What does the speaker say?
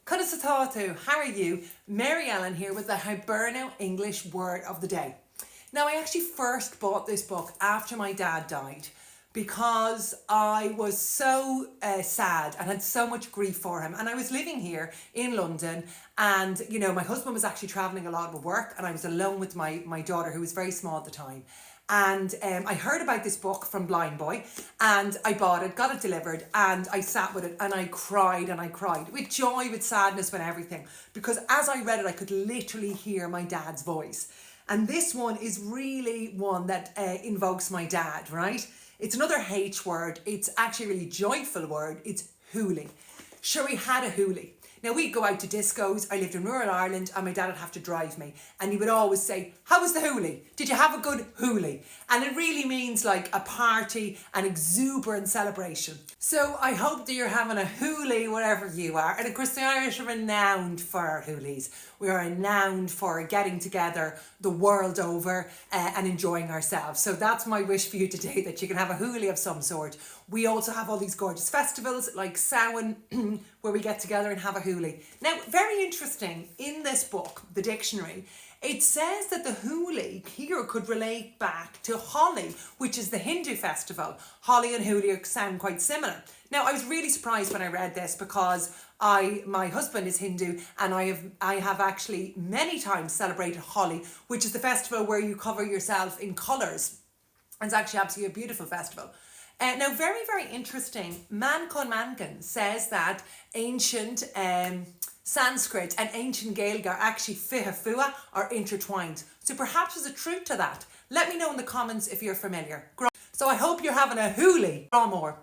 Colourful, how are you? Mary Ellen here with the Hiberno English word of the day. Now, I actually first bought this book after my dad died because I was so sad and had so much grief for him. And I was living here in London and, you know, my husband was actually travelling a lot with work and I was alone with my daughter who was very small at the time. And I heard about this book from Blind Boy and I bought it, got it delivered, and I sat with it and I cried with joy, with sadness, with everything, because as I read it I could literally hear my dad's voice. And this one is really one that invokes my dad, right? It's another H word. It's actually a really joyful word. It's hooley. Sure, we had a hooley. Now, we'd go out to discos. I lived in rural Ireland and my dad would have to drive me. And he would always say, "How was the hooley? Did you have a good hooley?" And it really means like a party, an exuberant celebration. So I hope that you're having a hooley wherever you are. And of course, the Irish are renowned for our hoolies. We are renowned for getting together the world over and enjoying ourselves. So that's my wish for you today, that you can have a hooley of some sort. We also have all these gorgeous festivals like Samhain where we get together and have a hooley. Now, very interesting, in this book, the dictionary, it says that the hooley here could relate back to Holi, which is the Hindu festival. Holi and hooley sound quite similar. Now, I was really surprised when I read this because my husband is Hindu and I have actually many times celebrated Holi, which is the festival where you cover yourself in colours. It's actually absolutely a beautiful festival. Now, very, very interesting, Manchán Magan says that ancient Sanskrit and ancient Gaelic are actually fua are intertwined. So perhaps there's a truth to that. Let me know in the comments if you're familiar. So I hope you're having a hooley. Draw more.